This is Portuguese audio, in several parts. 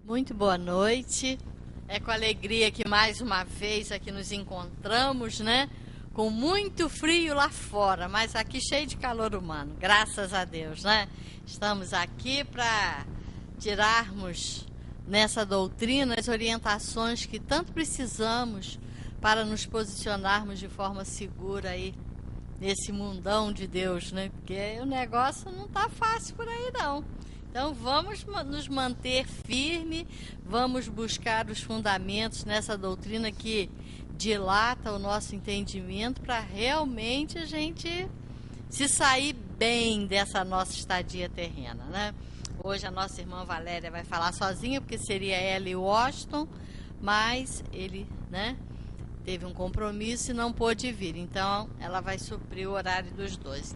Muito boa noite. É com alegria que mais uma vez aqui nos encontramos, né? Com muito frio lá fora, mas aqui cheio de calor humano, graças a Deus, né? Estamos aqui para tirarmos nessa doutrina as orientações que tanto precisamos para nos posicionarmos de forma segura aí nesse mundão de Deus, né? Porque o negócio não tá fácil por aí não. Então vamos nos manter firme, vamos buscar os fundamentos nessa doutrina que dilata o nosso entendimento para realmente a gente se sair bem dessa nossa estadia terrena, né? Hoje a nossa irmã Valéria vai falar sozinha, porque seria ela e o Washington, mas ele, né, teve um compromisso e não pôde vir, então ela vai suprir o horário dos dois.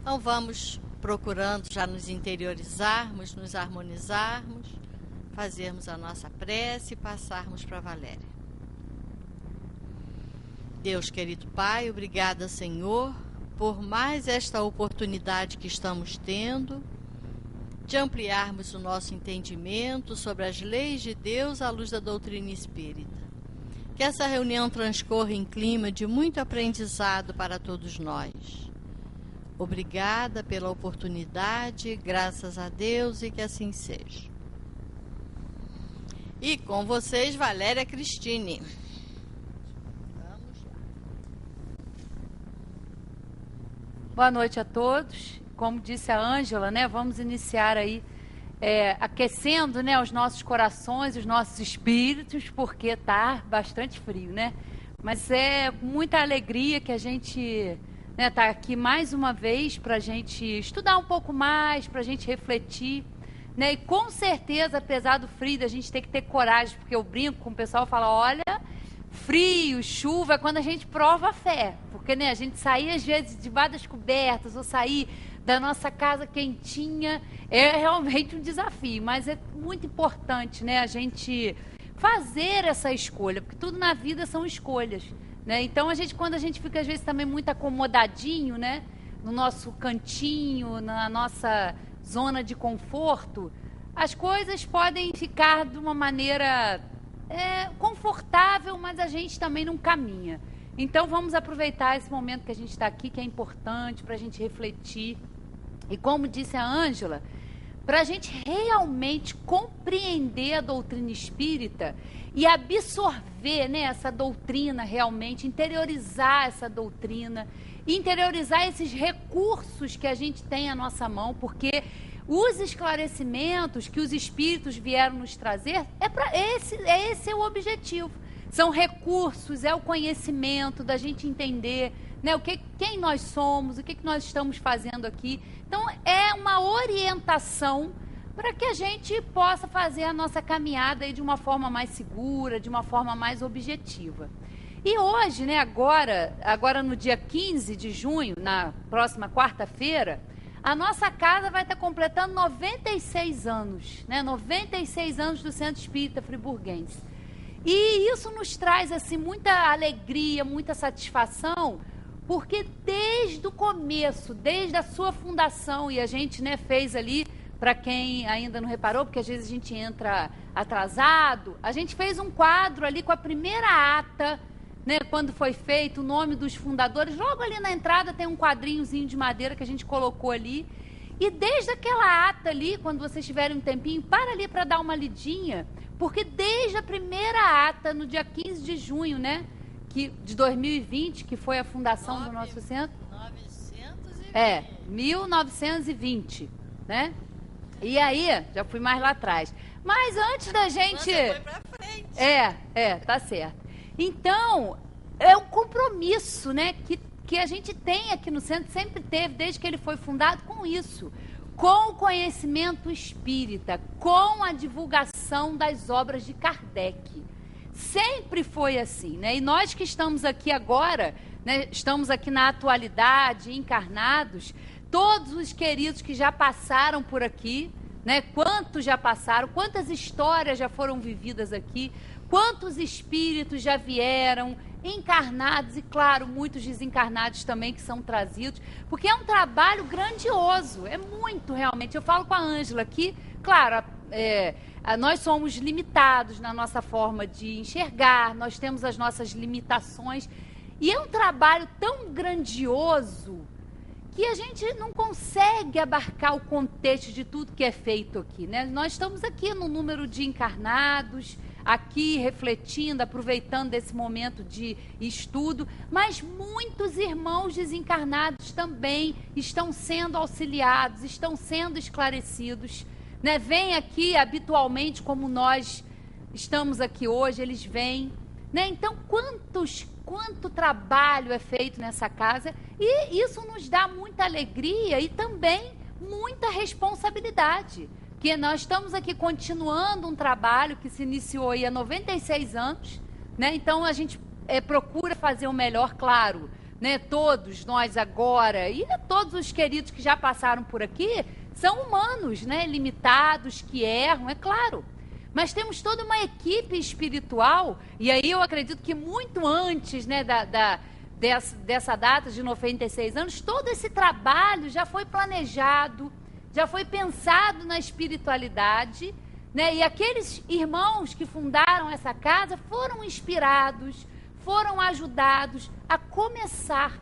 Então vamos procurando já nos interiorizarmos, nos harmonizarmos, fazermos a nossa prece e passarmos para Valéria. Deus querido Pai, obrigada, Senhor, por mais esta oportunidade que estamos tendo de ampliarmos o nosso entendimento sobre as leis de Deus à luz da doutrina espírita. Que essa reunião transcorra em clima de muito aprendizado para todos nós. Obrigada pela oportunidade, graças a Deus, e que assim seja. E com vocês, Valéria Cristine. Vamos lá. Boa noite a todos. Como disse a Ângela, né, vamos iniciar aí aquecendo, né, os nossos corações, os nossos espíritos, porque está bastante frio, né? Mas é com muita alegria que a gente tá aqui mais uma vez para a gente estudar um pouco mais, para a gente refletir, né? E com certeza, apesar do frio, a gente tem que ter coragem, porque eu brinco com o pessoal e falo, olha, frio, chuva, é quando a gente prova a fé, porque, né, a gente sair às vezes debaixo das cobertas ou sair da nossa casa quentinha é realmente um desafio, mas é muito importante, né, a gente fazer essa escolha, porque tudo na vida são escolhas. Né? Então, quando a gente fica, às vezes, também muito acomodadinho, né? No nosso cantinho, na nossa zona de conforto, as coisas podem ficar de uma maneira confortável, mas a gente também não caminha. Então, vamos aproveitar esse momento que a gente está aqui, que é importante para a gente refletir. E como disse a Ângela, para a gente realmente compreender a doutrina espírita e absorver, né, essa doutrina realmente, interiorizar essa doutrina, interiorizar esses recursos que a gente tem à nossa mão, porque os esclarecimentos que os espíritos vieram nos trazer, esse é o objetivo. São recursos, é o conhecimento da gente entender, né, quem nós somos, o que nós estamos fazendo aqui. Então, é uma orientação para que a gente possa fazer a nossa caminhada aí de uma forma mais segura, de uma forma mais objetiva. E hoje, né, agora no dia 15 de junho, na próxima quarta-feira, a nossa casa vai estar completando 96 anos, né, 96 anos do Centro Espírita Friburguense. E isso nos traz, assim, muita alegria, muita satisfação, porque desde o começo, desde a sua fundação, e a gente, né, fez ali, para quem ainda não reparou, porque às vezes a gente entra atrasado, a gente fez um quadro ali com a primeira ata, né, quando foi feito, o nome dos fundadores, logo ali na entrada tem um quadrinhozinho de madeira que a gente colocou ali, e desde aquela ata ali, quando vocês tiverem um tempinho, para ali para dar uma lidinha, porque desde a primeira ata, no dia 15 de junho, né, de 2020, que foi a fundação do nosso centro. 1920, né? E aí, já fui mais lá atrás. Mas antes da gente... Você foi pra frente. Tá certo. Então, é um compromisso, né, que a gente tem aqui no centro, sempre teve, desde que ele foi fundado, com isso. Com o conhecimento espírita, com a divulgação das obras de Kardec. Sempre foi assim, né? E nós que estamos aqui agora, né, estamos aqui na atualidade, encarnados, todos os queridos que já passaram por aqui, né? Quantos já passaram, quantas histórias já foram vividas aqui, quantos espíritos já vieram, encarnados e, claro, muitos desencarnados também que são trazidos, porque é um trabalho grandioso, é muito realmente. Eu falo com a Ângela aqui, claro, Nós somos limitados na nossa forma de enxergar, nós temos as nossas limitações. E é um trabalho tão grandioso que a gente não consegue abarcar o contexto de tudo que é feito aqui, né? Nós estamos aqui no número de encarnados, aqui refletindo, aproveitando esse momento de estudo, mas muitos irmãos desencarnados também estão sendo auxiliados, estão sendo esclarecidos, né? Vêm aqui habitualmente, como nós estamos aqui hoje, eles vêm, né? Então, quanto trabalho é feito nessa casa, e isso nos dá muita alegria e também muita responsabilidade, porque nós estamos aqui continuando um trabalho que se iniciou aí há 96 anos, né? Então a gente procura fazer o melhor, claro, né? Todos nós agora, e todos os queridos que já passaram por aqui, são humanos, né? Limitados, que erram, é claro. Mas temos toda uma equipe espiritual, e aí eu acredito que muito antes, né, dessa data de 96 anos, todo esse trabalho já foi planejado, já foi pensado na espiritualidade, né? E aqueles irmãos que fundaram essa casa foram inspirados, foram ajudados a começar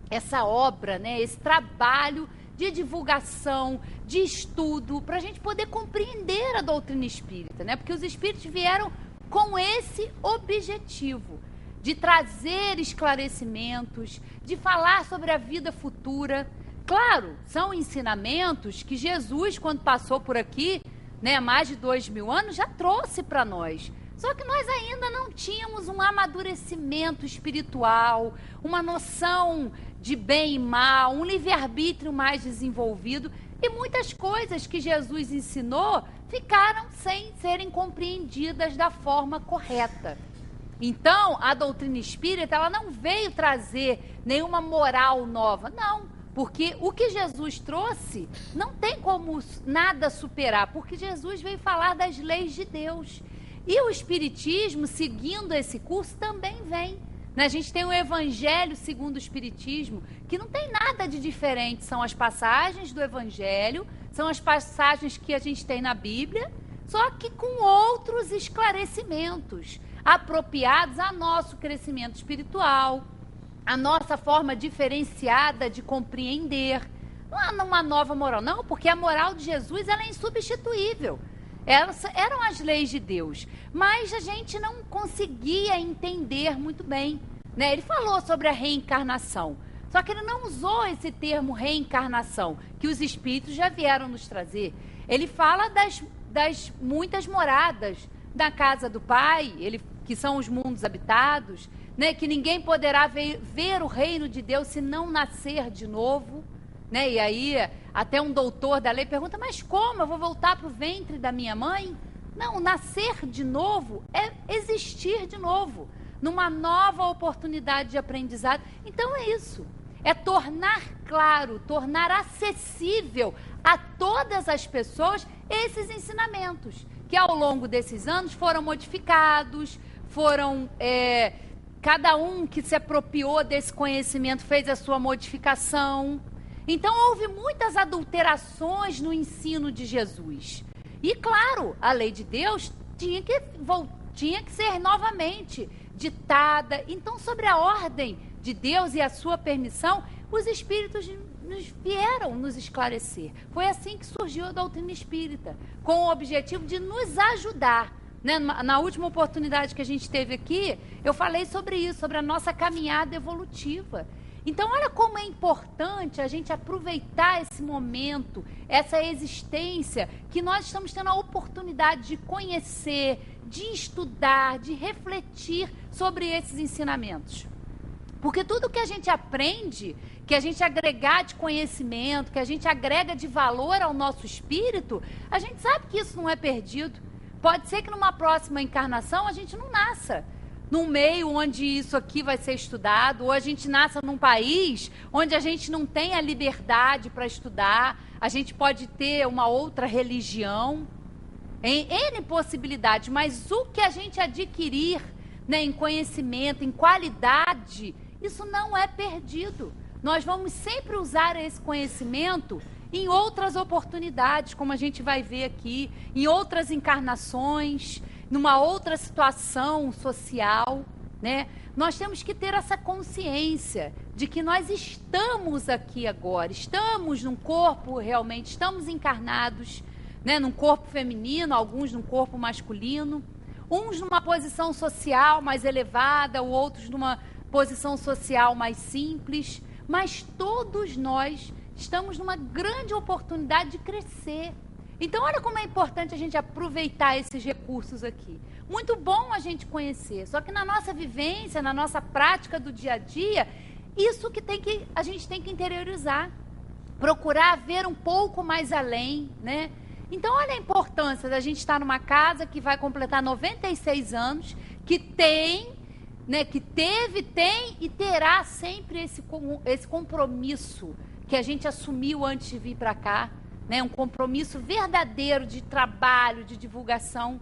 essa obra, né? Esse trabalho de divulgação, de estudo, para a gente poder compreender a doutrina espírita, né? Porque os espíritos vieram com esse objetivo, de trazer esclarecimentos, de falar sobre a vida futura. Claro, são ensinamentos que Jesus, quando passou por aqui, né, há mais de 2000 anos, já trouxe para nós. Só que nós ainda não tínhamos um amadurecimento espiritual, uma noção de bem e mal, um livre-arbítrio mais desenvolvido, e muitas coisas que Jesus ensinou ficaram sem serem compreendidas da forma correta. Então, a doutrina espírita, ela não veio trazer nenhuma moral nova, não. Porque o que Jesus trouxe não tem como nada superar, porque Jesus veio falar das leis de Deus. E o Espiritismo, seguindo esse curso, também vem. A gente tem o Evangelho segundo o Espiritismo, que não tem nada de diferente. São as passagens do Evangelho, são as passagens que a gente tem na Bíblia, só que com outros esclarecimentos, apropriados ao nosso crescimento espiritual, a nossa forma diferenciada de compreender. Não há uma nova moral, não, porque a moral de Jesus, ela é insubstituível. Eram as leis de Deus, mas a gente não conseguia entender muito bem, né? Ele falou sobre a reencarnação, só que ele não usou esse termo reencarnação, que os espíritos já vieram nos trazer. Ele fala das muitas moradas da casa do Pai, que são os mundos habitados, né? Que ninguém poderá ver o reino de Deus se não nascer de novo, né? E aí até um doutor da lei pergunta, mas como? Eu vou voltar para o ventre da minha mãe? Não, nascer de novo é existir de novo, numa nova oportunidade de aprendizado. Então é isso, é tornar claro, tornar acessível a todas as pessoas esses ensinamentos, que ao longo desses anos foram modificados, foram... cada um que se apropriou desse conhecimento fez a sua modificação. Então, houve muitas adulterações no ensino de Jesus. E, claro, a lei de Deus tinha que ser novamente ditada. Então, sobre a ordem de Deus e a sua permissão, os espíritos vieram nos esclarecer. Foi assim que surgiu a doutrina espírita, com o objetivo de nos ajudar. Né? Na última oportunidade que a gente teve aqui, eu falei sobre isso, sobre a nossa caminhada evolutiva. Então, olha como é importante a gente aproveitar esse momento, essa existência, que nós estamos tendo a oportunidade de conhecer, de estudar, de refletir sobre esses ensinamentos. Porque tudo que a gente aprende, que a gente agregar de conhecimento, que a gente agrega de valor ao nosso espírito, a gente sabe que isso não é perdido. Pode ser que numa próxima encarnação a gente não nasça num meio onde isso aqui vai ser estudado, ou a gente nasça num país onde a gente não tem a liberdade para estudar, a gente pode ter uma outra religião, em N possibilidades, mas o que a gente adquirir, né, em conhecimento, em qualidade, isso não é perdido. Nós vamos sempre usar esse conhecimento em outras oportunidades, como a gente vai ver aqui, em outras encarnações, numa outra situação social, né? Nós temos que ter essa consciência de que nós estamos aqui agora, estamos num corpo realmente, estamos encarnados, né? Num corpo feminino, alguns num corpo masculino, uns numa posição social mais elevada, outros numa posição social mais simples, mas todos nós estamos numa grande oportunidade de crescer. Então, olha como é importante a gente aproveitar esses recursos aqui. Muito bom a gente conhecer, só que na nossa vivência, na nossa prática do dia a dia, isso que a gente tem que interiorizar, procurar ver um pouco mais além, né? Então, olha a importância da gente estar numa casa que vai completar 96 anos, que tem, né, que teve, tem e terá sempre esse compromisso que a gente assumiu antes de vir para cá, né? Um compromisso verdadeiro de trabalho, de divulgação.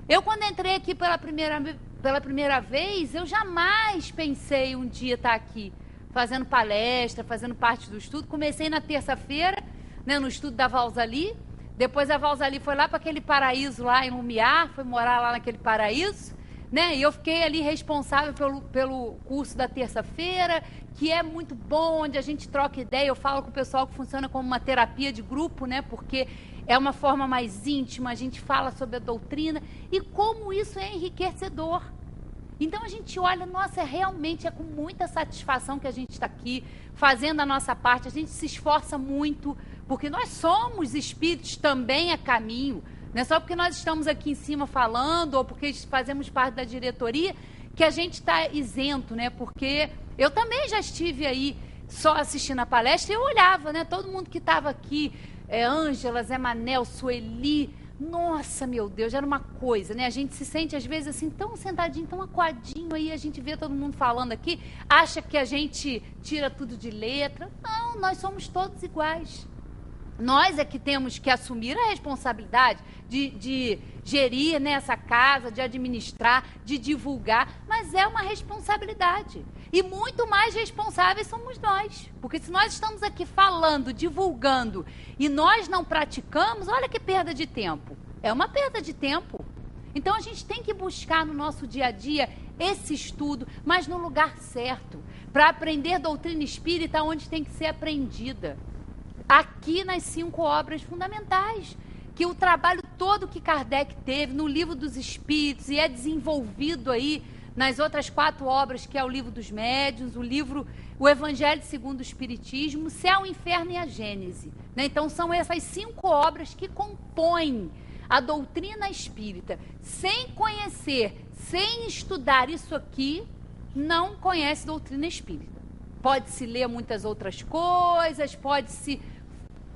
Eu, quando entrei aqui pela primeira vez, eu jamais pensei um dia estar aqui fazendo palestra, fazendo parte do estudo. Comecei na terça-feira, né, no estudo da Valsali. Depois a Valsali foi lá para aquele paraíso lá em Lumiar, foi morar lá naquele paraíso, né? E eu fiquei ali responsável pelo curso da terça-feira, que é muito bom, onde a gente troca ideia. Eu falo com o pessoal que funciona como uma terapia de grupo, né? Porque é uma forma mais íntima, a gente fala sobre a doutrina e como isso é enriquecedor. Então a gente olha, nossa, realmente é com muita satisfação que a gente está aqui, fazendo a nossa parte, a gente se esforça muito, porque nós somos espíritos também a caminho. Não é só porque nós estamos aqui em cima falando, ou porque fazemos parte da diretoria, que a gente está isento, né? Porque eu também já estive aí só assistindo a palestra e eu olhava, né? Todo mundo que estava aqui, Ângela, Zé Manel, Sueli, nossa, meu Deus, era uma coisa, né? A gente se sente às vezes assim, tão sentadinho, tão aquadinho aí, a gente vê todo mundo falando aqui, acha que a gente tira tudo de letra. Não, nós somos todos iguais. Nós é que temos que assumir a responsabilidade de gerir, né, essa casa, de administrar, de divulgar, mas é uma responsabilidade. E muito mais responsáveis somos nós. Porque se nós estamos aqui falando, divulgando, e nós não praticamos, olha que perda de tempo. É uma perda de tempo. Então a gente tem que buscar no nosso dia a dia esse estudo, mas no lugar certo, para aprender doutrina espírita onde tem que ser aprendida. Aqui nas 5 obras fundamentais, que o trabalho todo que Kardec teve no Livro dos Espíritos e é desenvolvido aí nas outras 4 obras, que é o Livro dos Médiuns, o Evangelho segundo o Espiritismo, o Céu, o Inferno e a Gênese, né? Então são essas 5 obras que compõem a doutrina espírita. Sem conhecer, sem estudar isso aqui, não conhece doutrina espírita. Pode-se ler muitas outras coisas,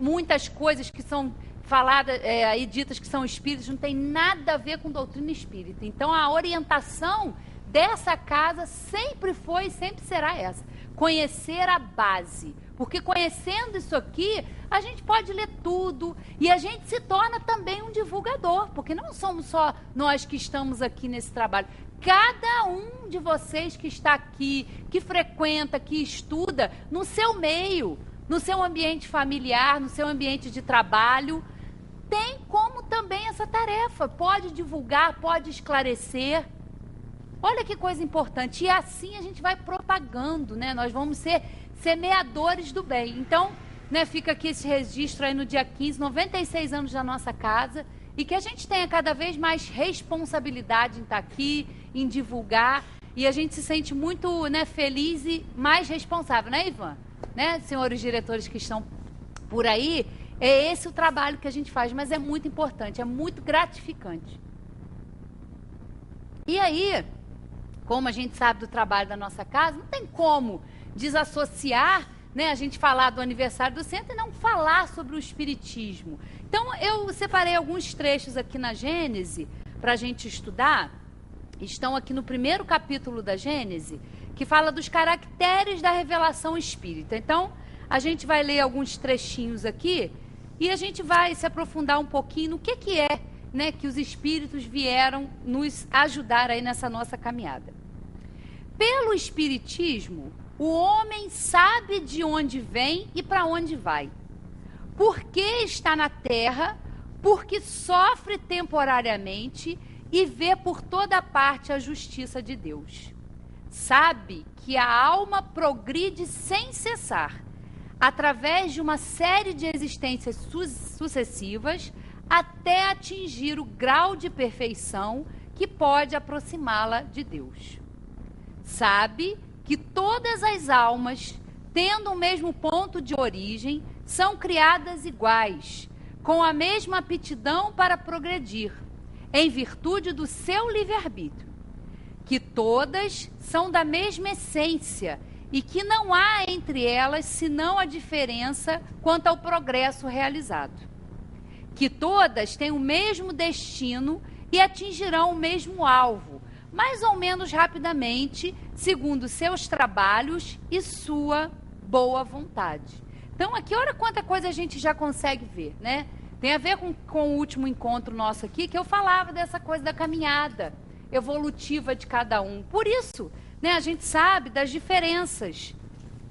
muitas coisas que são faladas, aí ditas que são espíritas, não tem nada a ver com doutrina espírita. Então, a orientação dessa casa sempre foi e sempre será essa. Conhecer a base. Porque conhecendo isso aqui, a gente pode ler tudo e a gente se torna também um divulgador. Porque não somos só nós que estamos aqui nesse trabalho. Cada um de vocês que está aqui, que frequenta, que estuda, no seu meio, no seu ambiente familiar, no seu ambiente de trabalho, tem como também essa tarefa. Pode divulgar, pode esclarecer. Olha que coisa importante. E assim a gente vai propagando, né? Nós vamos ser semeadores do bem. Então, né, fica aqui esse registro aí no dia 15, 96 anos da nossa casa, e que a gente tenha cada vez mais responsabilidade em estar aqui, em divulgar, e a gente se sente muito, né, feliz e mais responsável, né, Ivan? Né, senhores diretores que estão por aí, é esse o trabalho que a gente faz, mas é muito importante, é muito gratificante. E aí, como a gente sabe do trabalho da nossa casa, não tem como desassociar, né, a gente falar do aniversário do centro e não falar sobre o espiritismo. Então, eu separei alguns trechos aqui na Gênese para a gente estudar. Estão aqui no primeiro capítulo da Gênese, que fala dos caracteres da revelação espírita. Então, a gente vai ler alguns trechinhos aqui e a gente vai se aprofundar um pouquinho no que é, né, que os espíritos vieram nos ajudar aí nessa nossa caminhada. Pelo espiritismo, o homem sabe de onde vem e para onde vai. Por que está na terra? Porque sofre temporariamente e vê por toda parte a justiça de Deus. Sabe que a alma progride sem cessar, através de uma série de existências sucessivas, até atingir o grau de perfeição que pode aproximá-la de Deus. Sabe que todas as almas, tendo o mesmo ponto de origem, são criadas iguais, com a mesma aptidão para progredir, em virtude do seu livre-arbítrio. Que todas são da mesma essência e que não há entre elas senão a diferença quanto ao progresso realizado. Que todas têm o mesmo destino e atingirão o mesmo alvo, mais ou menos rapidamente, segundo seus trabalhos e sua boa vontade. Então, aqui, olha quanta coisa a gente já consegue ver, né? Tem a ver com o último encontro nosso aqui, que eu falava dessa coisa da caminhada evolutiva de cada um. Por isso, né, a gente sabe das diferenças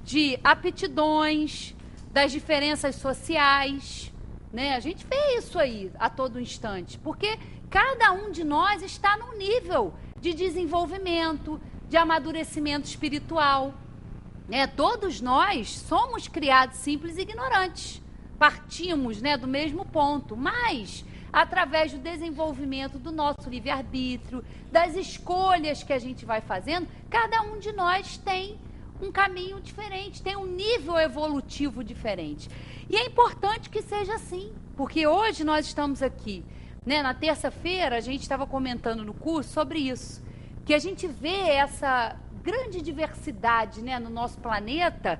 de aptidões, das diferenças sociais, né? A gente vê isso aí a todo instante, porque cada um de nós está num nível de desenvolvimento, de amadurecimento espiritual. Todos nós somos criados simples e ignorantes. Partimos, né, do mesmo ponto, mas através do desenvolvimento do nosso livre-arbítrio, das escolhas que a gente vai fazendo, cada um de nós tem um caminho diferente, tem um nível evolutivo diferente. E é importante que seja assim, porque hoje nós estamos aqui, né, na terça-feira a gente estava comentando no curso sobre isso, que a gente vê essa grande diversidade, né, no nosso planeta,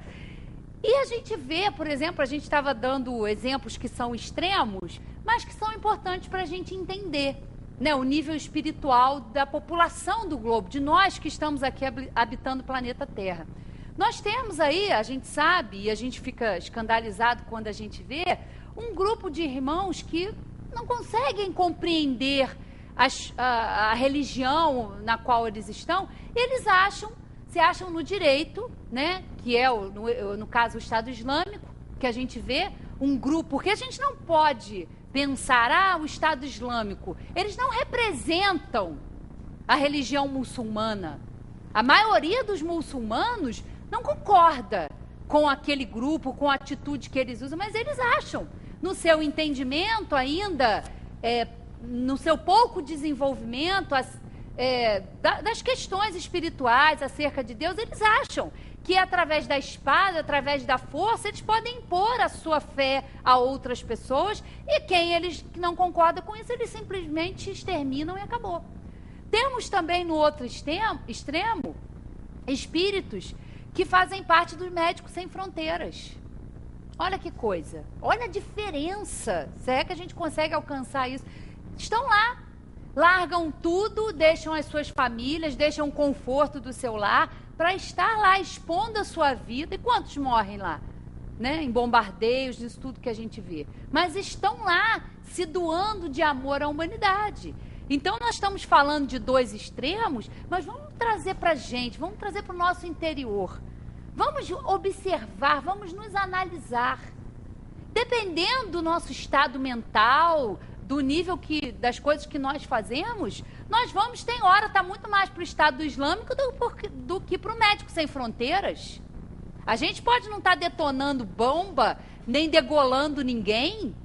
e a gente vê, por exemplo, a gente estava dando exemplos que são extremos, mas que são importantes para a gente entender, né, o nível espiritual da população do globo, de nós que estamos aqui habitando o planeta Terra. Nós temos aí, a gente sabe, e a gente fica escandalizado quando a gente vê, um grupo de irmãos que não conseguem compreender a religião na qual eles estão, eles se acham no direito, né, que é, no caso, o Estado Islâmico, que a gente vê um grupo, porque a gente não pode pensar, o Estado Islâmico, eles não representam a religião muçulmana. A maioria dos muçulmanos não concorda com aquele grupo, com a atitude que eles usam, mas eles acham, no seu entendimento ainda, no seu pouco desenvolvimento das questões espirituais acerca de Deus, eles acham que através da espada, através da força, eles podem impor a sua fé a outras pessoas, e quem eles não concorda com isso, eles simplesmente exterminam e acabou. Temos também no outro extremo espíritos que fazem parte dos Médicos Sem Fronteiras. Olha que coisa, olha a diferença, se é que a gente consegue alcançar isso. Estão lá, largam tudo, deixam as suas famílias, deixam o conforto do seu lar, para estar lá expondo a sua vida. E quantos morrem lá? Né? Em bombardeios, isso tudo que a gente vê. Mas estão lá, se doando de amor à humanidade. Então, nós estamos falando de dois extremos, mas vamos trazer para a gente, vamos trazer para o nosso interior. Vamos observar, vamos nos analisar. Dependendo do nosso estado mental, do nível das coisas que nós fazemos, nós vamos, tem hora, estar muito mais para o Estado Islâmico do que para o Médicos Sem Fronteiras. A gente pode não estar detonando bomba, nem degolando ninguém,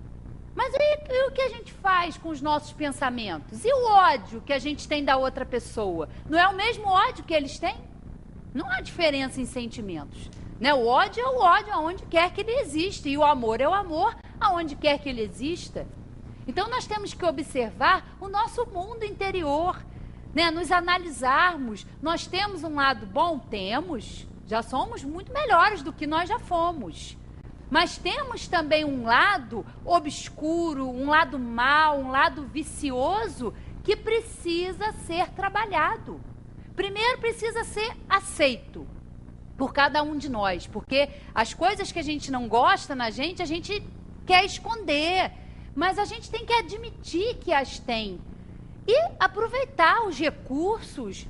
mas e o que a gente faz com os nossos pensamentos? E o ódio que a gente tem da outra pessoa? Não é o mesmo ódio que eles têm? Não há diferença em sentimentos. Né? O ódio é o ódio aonde quer que ele exista, e o amor é o amor aonde quer que ele exista. Então, nós temos que observar o nosso mundo interior, né? Nos analisarmos. Nós temos um lado bom? Temos. Já somos muito melhores do que nós já fomos. Mas temos também um lado obscuro, um lado mau, um lado vicioso, que precisa ser trabalhado. Primeiro, precisa ser aceito por cada um de nós, porque as coisas que a gente não gosta na gente, a gente quer esconder, mas a gente tem que admitir que as tem e aproveitar os recursos,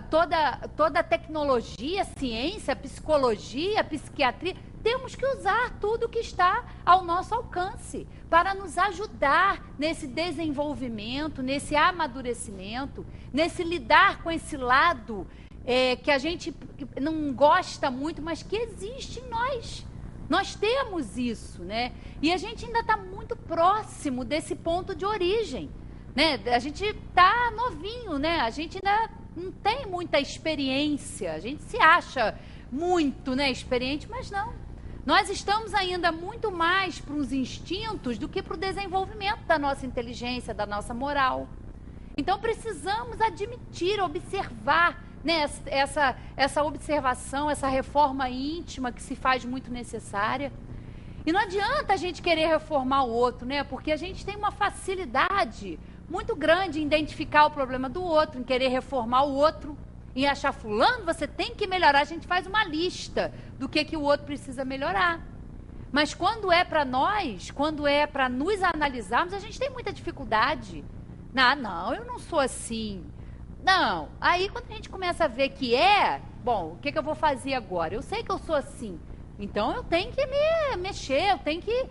toda a tecnologia, ciência, psicologia, psiquiatria, temos que usar tudo que está ao nosso alcance para nos ajudar nesse desenvolvimento, nesse amadurecimento, nesse lidar com esse lado que a gente não gosta muito, mas que existe em nós. Nós temos isso, né? E a gente ainda está muito próximo desse ponto de origem, né? A gente está novinho, né? A gente ainda não tem muita experiência. A gente se acha muito, né, experiente, mas não. Nós estamos ainda muito mais para os instintos do que para o desenvolvimento da nossa inteligência, da nossa moral. Então precisamos admitir, observar, né, essa observação, essa reforma íntima que se faz muito necessária. E não adianta a gente querer reformar o outro, né? Porque a gente tem uma facilidade muito grande em identificar o problema do outro, em querer reformar o outro, em achar fulano, você tem que melhorar. A gente faz uma lista do que o outro precisa melhorar. Mas quando é para nós, quando é para nos analisarmos, a gente tem muita dificuldade. Não, eu não sou assim. Não. Aí quando a gente começa a ver que bom, o que eu vou fazer agora? Eu sei que eu sou assim. Então eu tenho que me mexer, eu tenho que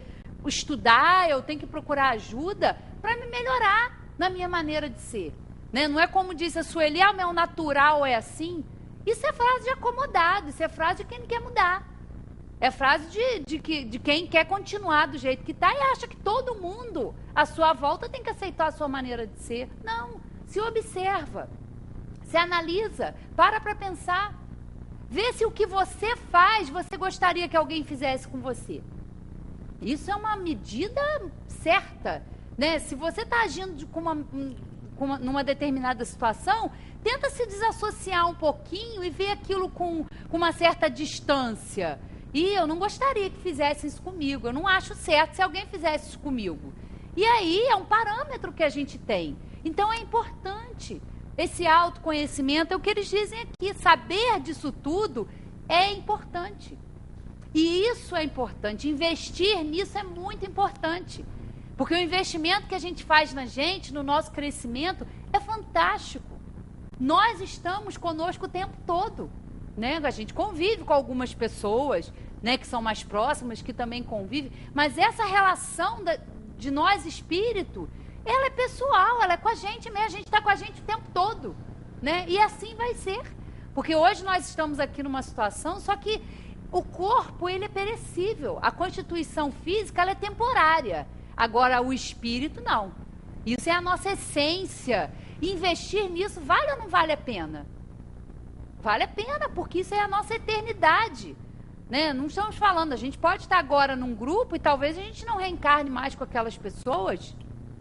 estudar, eu tenho que procurar ajuda para me melhorar na minha maneira de ser. Né? Não é como disse a Sueli, meu natural é assim. Isso é frase de acomodado, isso é frase de quem não quer mudar. É frase de quem quer continuar do jeito que está e acha que todo mundo à sua volta tem que aceitar a sua maneira de ser. Não, se observa, se analisa, para pensar. Vê se o que você faz, você gostaria que alguém fizesse com você. Isso é uma medida certa. Né? Se você está agindo numa determinada situação, tenta se desassociar um pouquinho e ver aquilo com uma certa distância. E eu não gostaria que fizesse isso comigo, eu não acho certo se alguém fizesse isso comigo. E aí é um parâmetro que a gente tem. Então é importante esse autoconhecimento, é o que eles dizem aqui, saber disso tudo é importante. E isso é importante, investir nisso é muito importante. Porque o investimento que a gente faz na gente, no nosso crescimento, é fantástico. Nós estamos conosco o tempo todo. Né? A gente convive com algumas pessoas, né, que são mais próximas, que também convivem. Mas essa relação de nós, espírito, ela é pessoal, ela é com a gente mesmo. A gente está com a gente o tempo todo. Né? E assim vai ser. Porque hoje nós estamos aqui numa situação, só que o corpo, ele é perecível. A constituição física, ela é temporária. Agora, o espírito, não. Isso é a nossa essência. Investir nisso vale ou não vale a pena? Vale a pena, porque isso é a nossa eternidade. Né? Não estamos falando, a gente pode estar agora num grupo e talvez a gente não reencarne mais com aquelas pessoas,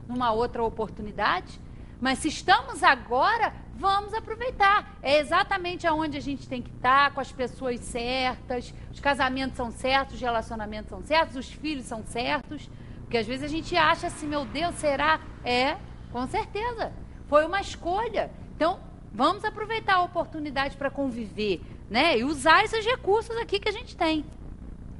numa outra oportunidade. Mas se estamos agora, vamos aproveitar. É exatamente aonde a gente tem que estar, com as pessoas certas, os casamentos são certos, os relacionamentos são certos, os filhos são certos. Porque às vezes a gente acha assim, meu Deus, será? Com certeza. Foi uma escolha. Então, vamos aproveitar a oportunidade para conviver, né? E usar esses recursos aqui que a gente tem.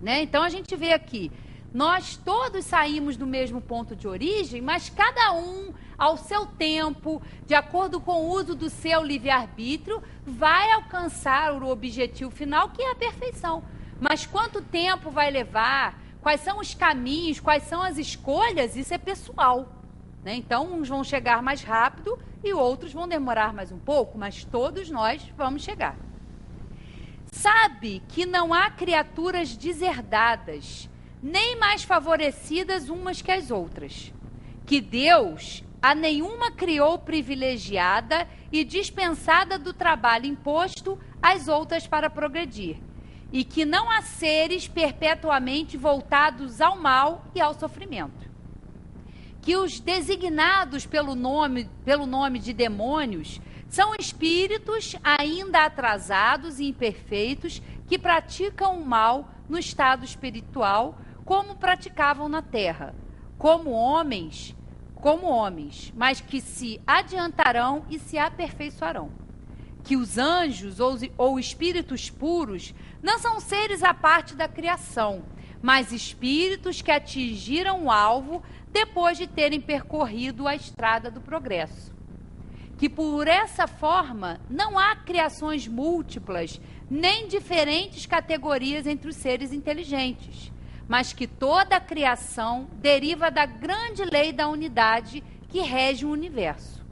Né? Então, a gente vê aqui, nós todos saímos do mesmo ponto de origem, mas cada um, ao seu tempo, de acordo com o uso do seu livre-arbítrio, vai alcançar o objetivo final, que é a perfeição. Mas quanto tempo vai levar? Quais são os caminhos, quais são as escolhas, isso é pessoal. Né? Então, uns vão chegar mais rápido e outros vão demorar mais um pouco, mas todos nós vamos chegar. Sabe que não há criaturas deserdadas, nem mais favorecidas umas que as outras. Que Deus a nenhuma criou privilegiada e dispensada do trabalho imposto às outras para progredir. E que não há seres perpetuamente voltados ao mal e ao sofrimento. Que os designados pelo nome de demônios são espíritos ainda atrasados e imperfeitos que praticam o mal no estado espiritual como praticavam na terra, como homens, mas que se adiantarão e se aperfeiçoarão. Que os anjos ou espíritos puros não são seres à parte da criação, mas espíritos que atingiram o alvo depois de terem percorrido a estrada do progresso. que por essa forma não há criações múltiplas, nem diferentes categorias entre os seres inteligentes, mas que toda a criação deriva da grande lei da unidade que rege o universo,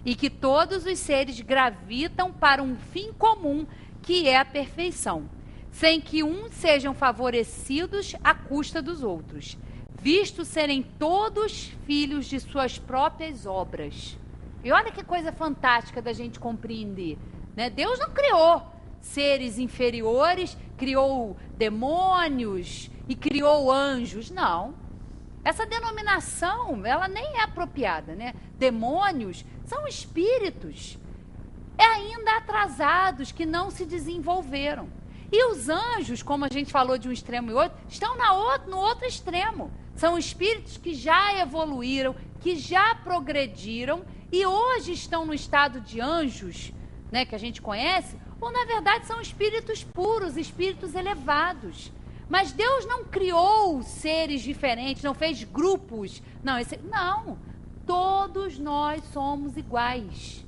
e que todos os seres gravitam para um fim comum, que é a perfeição, sem que uns sejam favorecidos à custa dos outros, visto serem todos filhos de suas próprias obras. E olha que coisa fantástica da gente compreender, né? Deus não criou seres inferiores, criou demônios e criou anjos, não. Essa denominação, ela nem é apropriada, né? Demônios são espíritos ainda atrasados, que não se desenvolveram. E os anjos, como a gente falou de um extremo e outro, estão no outro extremo. São espíritos que já evoluíram, que já progrediram e hoje estão no estado de anjos, né, que a gente conhece, ou na verdade são espíritos puros, espíritos elevados. Mas Deus não criou seres diferentes, não fez grupos. Não, todos nós somos iguais.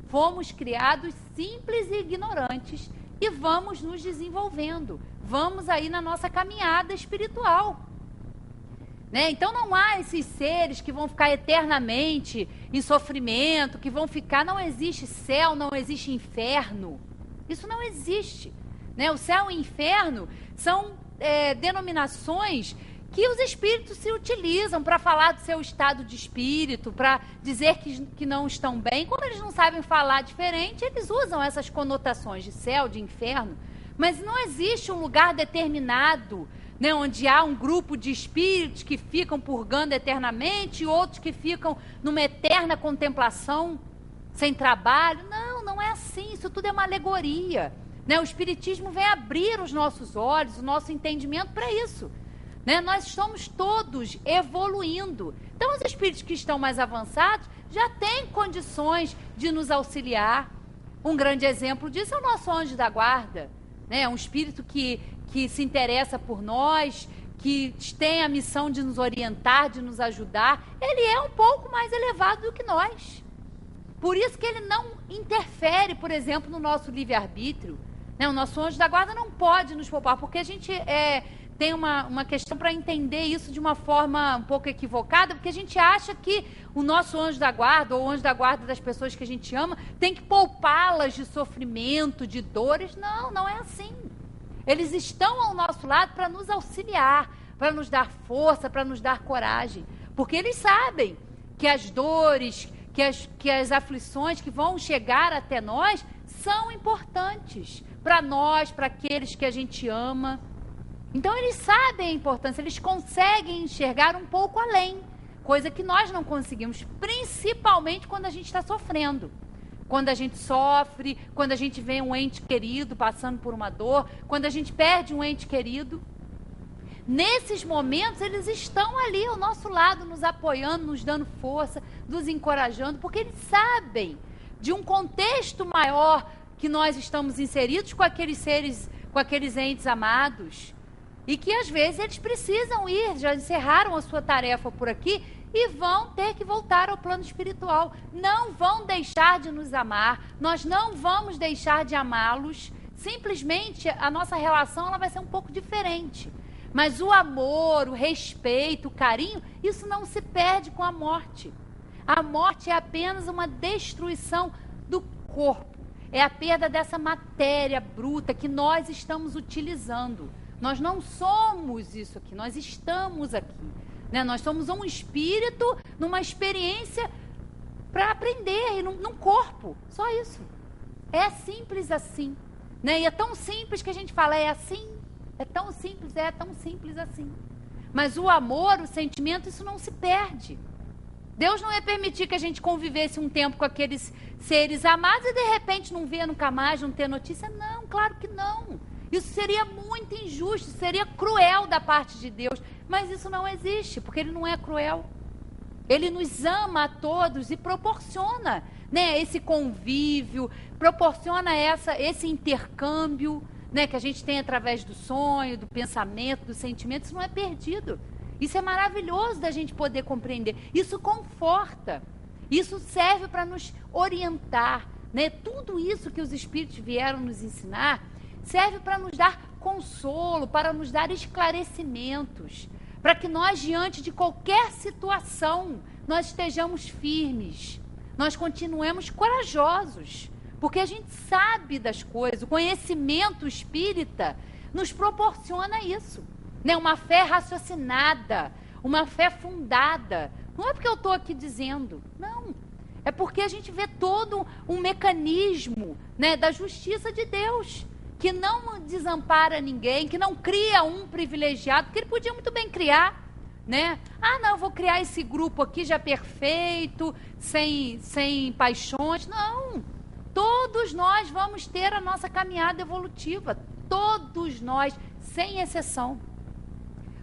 Fomos criados simples e ignorantes e vamos nos desenvolvendo. Vamos aí na nossa caminhada espiritual. Né? Então não há esses seres que vão ficar eternamente em sofrimento, que vão ficar... Não existe céu, não existe inferno. Isso não existe. Né? O céu e o inferno são denominações que os espíritos se utilizam para falar do seu estado de espírito, para dizer que não estão bem. Como eles não sabem falar diferente, eles usam essas conotações de céu, de inferno. Mas não existe um lugar determinado, né, onde há um grupo de espíritos que ficam purgando eternamente e outros que ficam numa eterna contemplação, sem trabalho. Não é assim. Isso tudo é uma alegoria. Né? O Espiritismo vem abrir os nossos olhos, o nosso entendimento para isso. Né? Nós estamos todos evoluindo. Então, os espíritos que estão mais avançados já têm condições de nos auxiliar. Um grande exemplo disso é o nosso anjo da guarda. Né? Um espírito que se interessa por nós, que tem a missão de nos orientar, de nos ajudar. Ele é um pouco mais elevado do que nós. Por isso que ele não interfere, por exemplo, no nosso livre-arbítrio. Né? O nosso anjo da guarda não pode nos poupar, porque a gente tem uma questão para entender isso de uma forma um pouco equivocada, porque a gente acha que o nosso anjo da guarda, ou o anjo da guarda das pessoas que a gente ama, tem que poupá-las de sofrimento, de dores. Não é assim. Eles estão ao nosso lado para nos auxiliar, para nos dar força, para nos dar coragem. Porque eles sabem que as dores, que as aflições que vão chegar até nós são importantes para nós, para aqueles que a gente ama. Então eles sabem a importância, eles conseguem enxergar um pouco além, coisa que nós não conseguimos, principalmente quando a gente está sofrendo. Quando a gente sofre, quando a gente vê um ente querido passando por uma dor, quando a gente perde um ente querido. Nesses momentos, eles estão ali ao nosso lado, nos apoiando, nos dando força, nos encorajando, porque eles sabem de um contexto maior que nós estamos inseridos com aqueles seres, com aqueles entes amados. E que às vezes eles precisam ir, já encerraram a sua tarefa por aqui e vão ter que voltar ao plano espiritual. Não vão deixar de nos amar, nós não vamos deixar de amá-los. Simplesmente a nossa relação ela vai ser um pouco diferente. Mas o amor, o respeito, o carinho, isso não se perde com a morte. A morte é apenas uma destruição do corpo. É a perda dessa matéria bruta que nós estamos utilizando. Nós não somos isso aqui, nós estamos aqui. Né? Nós somos um espírito numa experiência para aprender, num corpo. Só isso. É simples assim. Né? E é tão simples que a gente fala, é assim, é tão simples assim. Mas o amor, o sentimento, isso não se perde. Deus não ia permitir que a gente convivesse um tempo com aqueles seres amados e de repente não vê nunca mais, não ter notícia. Não, claro que não. Isso seria muito injusto, seria cruel da parte de Deus. Mas isso não existe, porque Ele não é cruel. Ele nos ama a todos e proporciona, né, esse convívio, proporciona esse intercâmbio, né, que a gente tem através do sonho, do pensamento, do sentimento. Isso não é perdido. Isso é maravilhoso da gente poder compreender. Isso conforta. Isso serve para nos orientar, né? Tudo isso que os Espíritos vieram nos ensinar serve para nos dar consolo, para nos dar esclarecimentos, para que nós, diante de qualquer situação, nós estejamos firmes, nós continuemos corajosos, porque a gente sabe das coisas. O conhecimento espírita nos proporciona isso, né? Uma fé raciocinada, uma fé fundada. Não é porque eu estou aqui dizendo, não. É porque a gente vê todo um mecanismo, né, da justiça de Deus, que não desampara ninguém, que não cria um privilegiado, porque ele podia muito bem criar, né? Ah, não, eu vou criar esse grupo aqui já perfeito, sem paixões. Não. Todos nós vamos ter a nossa caminhada evolutiva. Todos nós, sem exceção.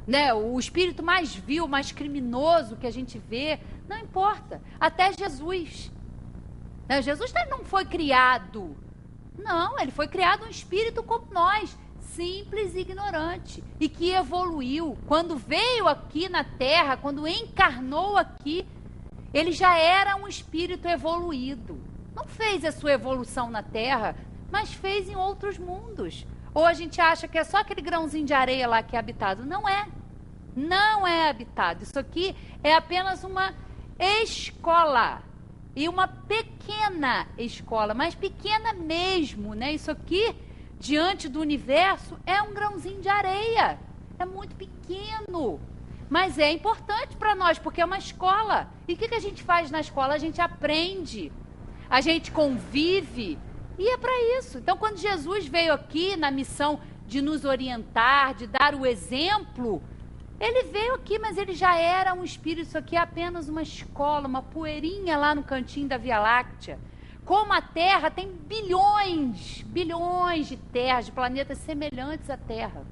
Né? O espírito mais vil, mais criminoso que a gente vê, não importa. Até Jesus. Né? Jesus não foi criado. Não, ele foi criado um espírito como nós, simples e ignorante, e que evoluiu. Quando veio aqui na Terra, quando encarnou aqui, ele já era um espírito evoluído. Não fez a sua evolução na Terra, mas fez em outros mundos. Ou a gente acha que é só aquele grãozinho de areia lá que é habitado. Não é. Não é habitado. Isso aqui é apenas uma escola. E uma pequena escola, mas pequena mesmo, né? Isso aqui, diante do universo, é um grãozinho de areia. É muito pequeno. Mas é importante para nós, porque é uma escola. E o que a gente faz na escola? A gente aprende. A gente convive. E é para isso. Então, quando Jesus veio aqui na missão de nos orientar, de dar o exemplo, ele veio aqui, mas ele já era um espírito. Isso aqui é apenas uma escola, uma poeirinha lá no cantinho da Via Láctea. Como a Terra tem bilhões de terras, de planetas semelhantes à Terra.